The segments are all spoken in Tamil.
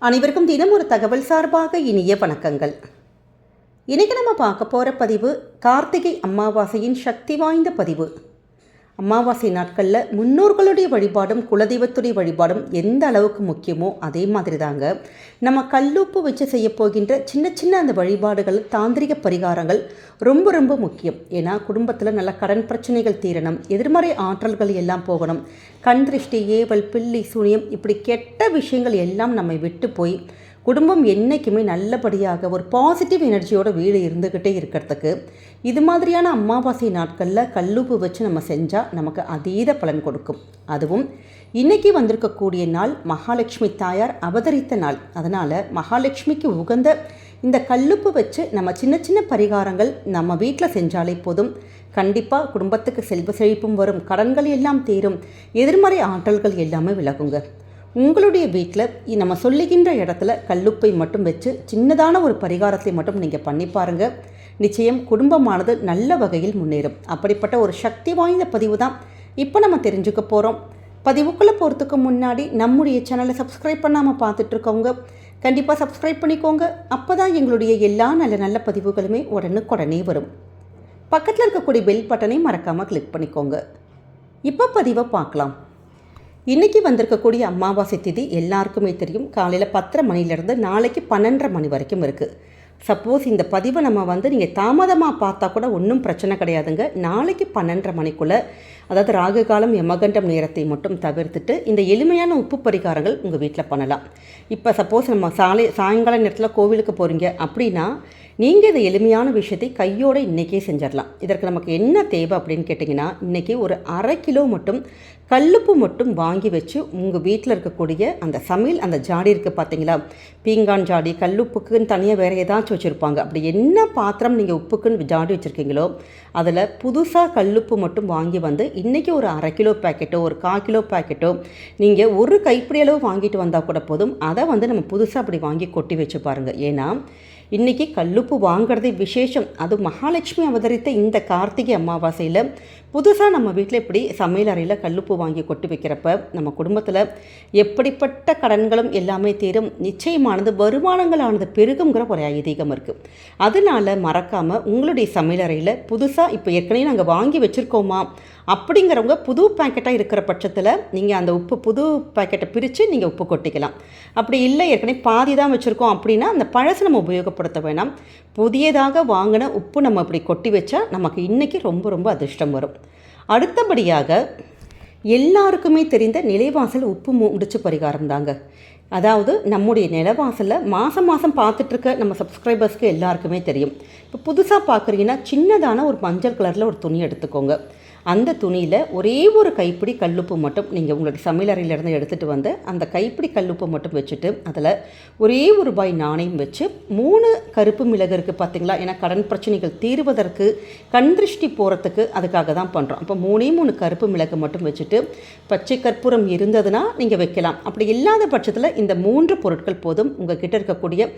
அனைவருக்கும் தினம் ஒரு தகவல் சார்பாக இனிய வணக்கங்கள். இன்றைக்கி நம்ம பார்க்க போகிற பதிவு கார்த்திகை அமாவாசையின் சக்தி வாய்ந்த பதிவு. அமாவாசை நாட்களில் முன்னோர்களுடைய வழிபாடும் குலதெய்வத்துடைய வழிபாடும் எந்த அளவுக்கு முக்கியமோ அதே மாதிரி தாங்க நம்ம கல்லுப்பு வச்சு செய்ய போகின்ற சின்ன சின்ன அந்த வழிபாடுகள், தாந்திரிக பரிகாரங்கள் ரொம்ப ரொம்ப முக்கியம். ஏன்னா குடும்பத்தில் நல்ல கடன் பிரச்சனைகள் தீரணும், எதிர்மறை ஆற்றல்கள் எல்லாம் போகணும், கண் திருஷ்டி, ஏவல், பில்லி, சூனியம், இப்படி கெட்ட விஷயங்கள் எல்லாம் நம்மை விட்டு போய் குடும்பம் என்றைக்குமே நல்லபடியாக ஒரு பாசிட்டிவ் எனர்ஜியோட வீடு இருந்துக்கிட்டே இருக்கிறதுக்கு இது மாதிரியான அமாவாசை நாட்களில் கல்லுப்பு வச்சு நம்ம செஞ்சால் நமக்கு அதீத பலன் கொடுக்கும். அதுவும் இன்றைக்கி வந்திருக்கக்கூடிய நாள் மகாலட்சுமி தாயார் அவதரித்த நாள். அதனால் மகாலட்சுமிக்கு உகந்த இந்த கல்லுப்பு வச்சு நம்ம சின்ன சின்ன பரிகாரங்கள் நம்ம வீட்டில் செஞ்சாலே போதும். கண்டிப்பாக குடும்பத்துக்கு செல்வ செழிப்பும் வரும், கடன்கள் எல்லாம் தீரும், எதிர்மறை ஆற்றல்கள் எல்லாமே விலகுங்க. உங்களுடைய வீட்டில் நம்ம சொல்லுகின்ற இடத்துல கல்லுப்பை மட்டும் வச்சு சின்னதான ஒரு பரிகாரத்தை மட்டும் நீங்கள் பண்ணி பாருங்கள். நிச்சயம் குடும்பமானது நல்ல வகையில் முன்னேறும். அப்படிப்பட்ட ஒரு சக்தி வாய்ந்த பதிவு தான் இப்போ நம்ம தெரிஞ்சுக்க போகிறோம். பதிவுக்குள்ளே போகிறதுக்கு முன்னாடி நம்முடைய சேனலை சப்ஸ்கிரைப் பண்ணாமல் பார்த்துட்ருக்கவங்க கண்டிப்பாக சப்ஸ்கிரைப் பண்ணிக்கோங்க. அப்போ தான் எங்களுடைய எல்லா நல்ல நல்ல பதிவுகளுமே உடனுக்குடனே வரும். பக்கத்தில் இருக்கக்கூடிய பெல் பட்டனை மறக்காமல் கிளிக் பண்ணிக்கோங்க. இப்போ பதிவை பார்க்கலாம். இன்றைக்கி வந்திருக்கக்கூடிய அமாவாசை திதி எல்லாருக்குமே தெரியும். காலையில் 10:30 மணிலேருந்து நாளைக்கு 12:30 மணி வரைக்கும் இருக்குது. சப்போஸ் இந்த பதிவை நம்ம நீங்கள் தாமதமாக பார்த்தா கூட ஒன்றும் பிரச்சனை கிடையாதுங்க. நாளைக்கு 12:30 மணிக்குள்ளே, அதாவது ராகு காலம் யமகண்டம் நேரத்தை மட்டும் தவிர்த்துட்டு இந்த எளிமையான உப்பு பரிகாரங்கள் உங்கள் வீட்டில் பண்ணலாம். இப்போ சப்போஸ் நம்ம சாயங்கால நேரத்தில் கோவிலுக்கு போகிறீங்க அப்படின்னா நீங்கள் இந்த எளிமையான விஷயத்தை கையோடு இன்றைக்கே செஞ்சிடலாம். இதற்கு நமக்கு என்ன தேவை அப்படின்னு கேட்டிங்கன்னா, இன்றைக்கி ஒரு 1/2 கிலோ மட்டும் கல்லுப்பு மட்டும் வாங்கி வச்சு உங்கள் வீட்டில் இருக்கக்கூடிய அந்த சமையல் அந்த ஜாடி இருக்குது பார்த்தீங்களா, பீங்கான் ஜாடி, கல்லுப்புக்குன்னு தனியாக வேறு ஏதாச்சும் வச்சுருப்பாங்க. அப்படி என்ன பாத்திரம் நீங்கள் உப்புக்குன்னு ஜாடி வச்சுருக்கீங்களோ அதில் புதுசாக கல்லுப்பு மட்டும் வாங்கி இன்றைக்கி ஒரு 1/2 கிலோ பேக்கெட்டோ ஒரு 1/4 கிலோ பேக்கெட்டோ நீங்கள் ஒரு கைப்பிடி அளவு வாங்கிட்டு வந்தால் கூட போதும். அதை நம்ம புதுசாக அப்படி வாங்கி கொட்டி வச்சு பாருங்கள். ஏன்னா இன்றைக்கி கல்லுப்பு வாங்கிறதே விசேஷம். அது மகாலட்சுமி அவதரித்த இந்த கார்த்திகை அமாவாசையில் புதுசாக நம்ம வீட்டில் இப்படி சமையல் அறையில் கல்லுப்பு வாங்கி கொட்டி வைக்கிறப்ப நம்ம குடும்பத்தில் எப்படிப்பட்ட கடன்களும் எல்லாமே தீரும், நிச்சயமானது வருமானங்களானது பெருகுங்கிற ஒரு ஐதீகம் இருக்குது. அதனால் மறக்காமல் உங்களுடைய சமையல் அறையில் புதுசாக இப்போ ஏற்கனவே நாங்கள் வாங்கி வச்சுருக்கோமா அப்படிங்கிறவங்க புது பேக்கெட்டாக இருக்கிற பட்சத்தில் நீங்கள் அந்த உப்பு புது பேக்கெட்டை பிரித்து நீங்கள் உப்பு கொட்டிக்கலாம். அப்படி இல்லை ஏற்கனவே பாதி தான் வச்சுருக்கோம் அப்படின்னா அந்த பழசை நம்ம உபயோகப்படுத்த வேணாம். புதியதாக வாங்கின உப்பு நம்ம இப்படி கொட்டி வச்சா நமக்கு இன்றைக்கி ரொம்ப ரொம்ப அதிர்ஷ்டம் வரும். அடுத்தபடியாக எல்லாருக்குமே தெரிந்த நிலைவாசல் உப்பு முடிச்சு பரிகாரம் தாங்க. அதாவது நம்முடைய நிலவாசலில் மாதம் பார்த்துட்ருக்க நம்ம சப்ஸ்கிரைபர்ஸ்க்கு எல்லாருக்குமே தெரியும். இப்போ புதுசாக பார்க்குறீங்கன்னா சின்னதான ஒரு மஞ்சள் கலரில் ஒரு துணி எடுத்துக்கோங்க. அந்த துணியில் ஒரே ஒரு கைப்பிடி கல்லுப்பு மட்டும் நீங்கள் உங்களுடைய சமையலறையிலேருந்து எடுத்துகிட்டு அந்த கைப்பிடி கல்லுப்பு மட்டும் வச்சுட்டு அதில் ஒரே ஒரு ரூபாய் நாணயம் வச்சு 3 கருப்பு மிளகு இருக்குது பார்த்தீங்களா. ஏன்னா கடன் பிரச்சனைகள் தீர்வதற்கு, கண் திருஷ்டி போகிறதுக்கு அதுக்காக தான் பண்ணுறோம். அப்போ 3 கருப்பு மிளகு மட்டும் வச்சுட்டு பச்சை கற்பூரம் இருந்ததுன்னா நீங்கள் வைக்கலாம். அப்படி இல்லாத பட்சத்தில் இந்த 3 பொருட்கள் போதும். உங்கள் கிட்ட இருக்கக்கூடிய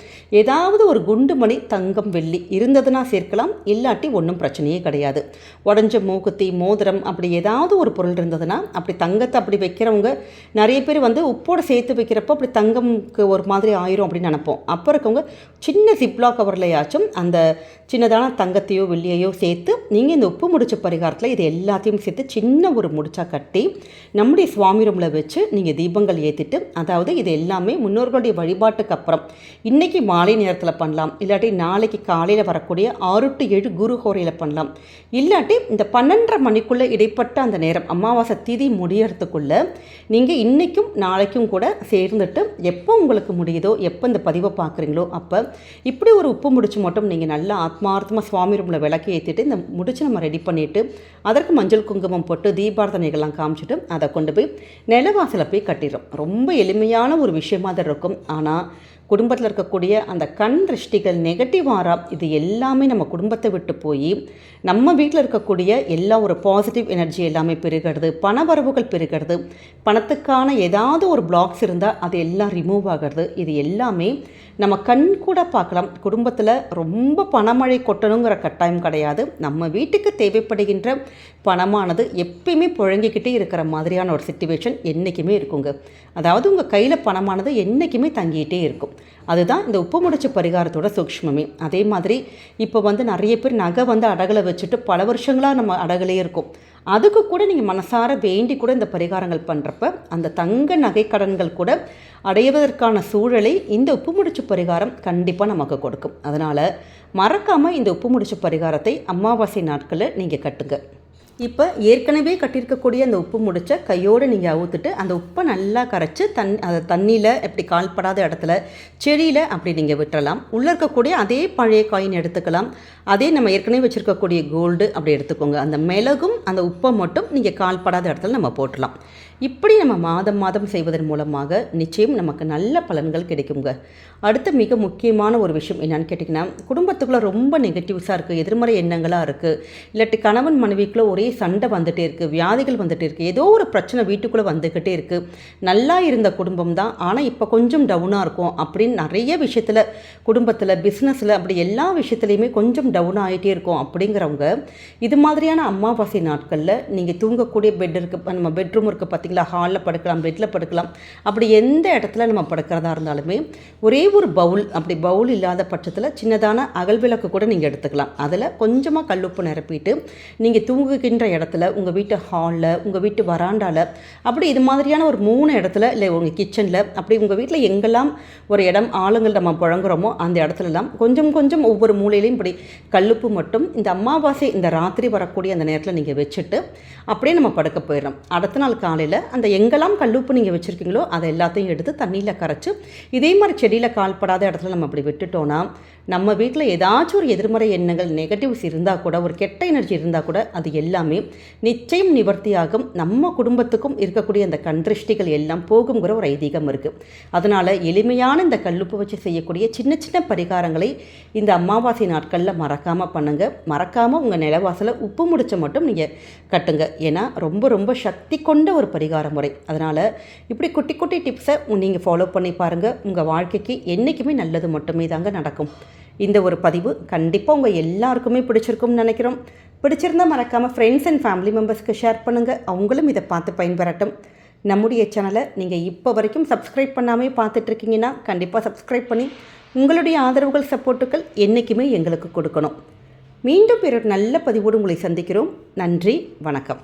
ஏதாவது ஒரு குண்டு மணி, தங்கம், வெள்ளி இருந்ததுன்னா சேர்க்கலாம். இல்லாட்டி ஒன்றும் பிரச்சனையே கிடையாது. உடஞ்ச மூக்குத்தி, மோதிரம் அப்படி ஏதாவது ஒரு பொருள் இருந்ததுன்னா, அப்படி தங்கத்தை அப்படி வைக்கிறவங்க நிறைய பேர் உப்போடு சேர்த்து வைக்கிறப்போ அப்படி தங்கம்க்கு ஒரு மாதிரி ஆயிரும் அப்படின்னு நினைப்போம். அப்போ இருக்கவங்க சின்ன சிப்லா கவர்லையாச்சும் அந்த சின்னதான தங்கத்தையோ வெள்ளியையோ சேர்த்து நீங்கள் இந்த உப்பு முடிச்ச பரிகாரத்தில் இது எல்லாத்தையும் சேர்த்து சின்ன ஒரு முடிச்சா கட்டி நம்முடைய சுவாமி ரூமில் வச்சு நீங்கள் தீபங்கள் ஏற்றிட்டு, அதாவது இது எல்லாமே முன்னோர்களுடைய வழிபாட்டுக்கு அப்புறம் இன்றைக்கி மாலை நேரத்தில் பண்ணலாம். இல்லாட்டி நாளைக்கு காலையில் வரக்கூடிய 6 to 7 குரு ஹோரையில் பண்ணலாம். இல்லாட்டி இந்த 12:30 மணிக்குள்ளே இடைப்பட்ட அந்த நேரம் அமாவாசை திதி முடியறதுக்குள்ளே நீங்கள் இன்றைக்கும் நாளைக்கும் கூட சேர்ந்துட்டு எப்போ உங்களுக்கு முடியுதோ, எப்போ இந்த பதிவை பார்க்குறீங்களோ அப்போ இப்படி ஒரு உப்பு முடிச்சு மட்டும் நீங்கள் நல்லா ஆத்மார்த்தமாக சுவாமி ரூமில் விளக்கி ஏற்றிட்டு இந்த முடிச்சு நம்ம ரெடி பண்ணிவிட்டு அதற்கு மஞ்சள் குங்குமம் போட்டு தீபார்த்தனைகள்லாம் காமிச்சிட்டு அதை கொண்டு போய் நிலவாசலை போய் கட்டிடும். ரொம்ப எளிமையான ஒரு விஷயமாக தான் இருக்கும். ஆனால் குடும்பத்தில் இருக்கக்கூடிய அந்த கண் திருஷ்டிகள், நெகட்டிவ் ஆரா, இது எல்லாமே நம்ம குடும்பத்தை விட்டு போய் நம்ம வீட்டில் இருக்கக்கூடிய எல்லா ஒரு பாசிட்டிவ் எனர்ஜி எல்லாமே பெருகிறது, பண வரவுகள் பெருகிறது, பணத்துக்கான ஏதாவது ஒரு பிளாக்ஸ் இருந்தால் அது எல்லாம் ரிமூவ் ஆகிறது. இது எல்லாமே நம்ம கண் கூட பார்க்கலாம். குடும்பத்தில் ரொம்ப பணமழை கொட்டணுங்கிற கட்டாயம் கிடையாது. நம்ம வீட்டுக்கு தேவைப்படுகின்ற பணமானது எப்பயுமே புழங்கிக்கிட்டே இருக்கிற மாதிரியான ஒரு சிச்சுவேஷன் என்றைக்குமே இருக்குங்க. அதாவது உங்கள் கையில் பணமானது என்றைக்குமே தங்கிக்கிட்டே இருக்கும். அதுதான் இந்த உப்பு முடிச்ச பரிகாரத்தோட சூக்ஷ்மமே. அதே மாதிரி இப்போ நிறைய பேர் நகை அடகலை வச்சுட்டு பல வருஷங்களாக நம்ம அடகலே இருக்கும். அதுக்கு கூட நீங்கள் மனசார வேண்டி கூட இந்த பரிகாரங்கள் பண்ணுறப்ப அந்த தங்க நகை கடன்கள் கூட அடைவதற்கான சூழலை இந்த உப்பு முடிச்சு பரிகாரம் கண்டிப்பாக நமக்கு கொடுக்கும். அதனால் மறக்காமல் இந்த உப்பு முடிச்சு பரிகாரத்தை அமாவாசை நாட்களில் நீங்கள் கட்டுங்க. இப்போ ஏற்கனவே கட்டியிருக்கக்கூடிய அந்த உப்பு முடிச்ச கையோடு நீங்கள் அவுத்துட்டு அந்த உப்பை நல்லா கரைச்சி அதை தண்ணியில் எப்படி கால்படாத இடத்துல செடியில் அப்படி நீங்கள் விட்டுறலாம். உள்ளே இருக்கக்கூடிய அதே பழைய காயின் எடுத்துக்கலாம். அதே நம்ம ஏற்கனவே வச்சுருக்கக்கூடிய கோல்டு அப்படி எடுத்துக்கோங்க. அந்த மிளகும் அந்த உப்பை மட்டும் நீங்கள் கால்படாத இடத்துல நம்ம போட்டலாம். இப்படி நம்ம மாதம் மாதம் செய்வதன் மூலமாக நிச்சயம் நமக்கு நல்ல பலன்கள் கிடைக்குங்க. அடுத்த மிக முக்கியமான ஒரு விஷயம் என்னன்னு கேட்டிங்கன்னா, குடும்பத்துக்குள்ளே ரொம்ப நெகட்டிவ்ஸாக இருக்குது, எதிர்மறை எண்ணங்களாக இருக்குது, இல்லாட்டி கணவன் மனைவிக்குள்ளே ஒரே சண்டை வந்துகிட்டே இருக்குது, வியாதிகள் வந்துகிட்டே இருக்குது, ஏதோ ஒரு பிரச்சனை வீட்டுக்குள்ளே வந்துக்கிட்டே இருக்குது, நல்லா இருந்த குடும்பம் தான் ஆனால் இப்போ கொஞ்சம் டவுனாக இருக்கும் அப்படின்னு நிறைய விஷயத்தில், குடும்பத்தில், பிஸ்னஸில், அப்படி எல்லா விஷயத்துலையுமே கொஞ்சம் டவுன் ஆகிட்டே இருக்கும் அப்படிங்கிறவங்க இது மாதிரியான அமாவாசை நாட்களில் நீங்கள் தூங்கக்கூடிய பெட் இருக்குது, நம்ம பெட்ரூம் இருக்குது பார்த்திங்களா, ஹாலில் படுக்கலாம், பெட்டில் படுக்கலாம், அப்படி எந்த இடத்துல நம்ம படுக்கிறதா இருந்தாலுமே ஒரே ஒரு பவுல், அப்படி பவுல் இல்லாத பட்சத்தில் சின்னதான அகல் விளக்கு கூட நீங்கள் எடுத்துக்கலாம். அதில் கொஞ்சமாக கல்லுப்பு நிரப்பிட்டு நீங்கள் தூங்குகின்ற இடத்துல, உங்கள் வீட்டு ஹாலில், உங்கள் வீட்டு வராண்டாவில், அப்படி இது மாதிரியான ஒரு 3 இடத்துல, இல்லை உங்கள் கிச்சனில், அப்படி உங்கள் வீட்டில் எங்கெல்லாம் ஒரு இடம் ஆளுங்கள் நம்ம புழங்குறோமோ அந்த இடத்துலலாம் கொஞ்சம் கொஞ்சம் ஒவ்வொரு மூலையிலையும் இப்படி கல்லுப்பு மட்டும் இந்த அமாவாசை இந்த ராத்திரி வரக்கூடிய அந்த நேரத்தில் நீங்கள் வச்சுட்டு அப்படியே நம்ம படுக்க போயிடலாம். அடுத்த நாள் காலையில் அந்த எங்கெல்லாம் கல்லுப்பு நீங்கள் வச்சுருக்கீங்களோ அதை எல்லாத்தையும் எடுத்து தண்ணியில் கரைச்சி இதே மாதிரி செடியில் கால்படாத இடத்துல நம்ம அப்படி விட்டுட்டோன்னா நம்ம வீட்டில் ஏதாச்சும் ஒரு எதிர்மறை எண்ணங்கள், நெகட்டிவ்ஸ் இருந்தால் கூட, ஒரு கெட்ட எனர்ஜி இருந்தால் கூட அது எல்லாமே நிச்சயம் நிவர்த்தியாகும். நம்ம குடும்பத்துக்கும் இருக்கக்கூடிய அந்த கண்திருஷ்டிகள் எல்லாம் போகுங்கிற ஒரு ஐதீகம் இருக்குது. அதனால் எளிமையான இந்த கல்லுப்பு வச்சு செய்யக்கூடிய சின்ன சின்ன பரிகாரங்களை இந்த அமாவாசை நாட்களில் மறக்காமல் பண்ணுங்கள். மறக்காமல் உங்கள் நிலவாசலை உப்பு முடிச்ச மட்டும் நீங்கள் கட்டுங்க. ஏன்னா ரொம்ப ரொம்ப சக்தி கொண்ட ஒரு பரிகார முறை. அதனால் இப்படி குட்டி குட்டி டிப்ஸை நீங்கள் ஃபாலோ பண்ணி பாருங்கள். உங்கள் வாழ்க்கைக்கு என்றைக்குமே நல்லது மட்டுமே தாங்க நடக்கும். இந்த ஒரு பதிவு கண்டிப்பாக உங்கள் எல்லாருக்குமே பிடிச்சிருக்கும்னு நினைக்கிறோம். பிடிச்சிருந்தால் மறக்காமல் ஃப்ரெண்ட்ஸ் அண்ட் ஃபேமிலி மெம்பர்ஸ்க்கு ஷேர் பண்ணுங்கள். அவங்களும் இதை பார்த்து பயன்பெறட்டும். நம்முடைய சேனலை நீங்கள் இப்போ வரைக்கும் சப்ஸ்கிரைப் பண்ணாமே பார்த்துட்ருக்கீங்கன்னா கண்டிப்பாக சப்ஸ்கிரைப் பண்ணி உங்களுடைய ஆதரவுகள், சப்போர்ட்டுகள் என்றைக்குமே எங்களுக்கு கொடுக்கணும். மீண்டும் பிற நல்ல பதிவோடு உங்களை சந்திக்கிறோம். நன்றி, வணக்கம்.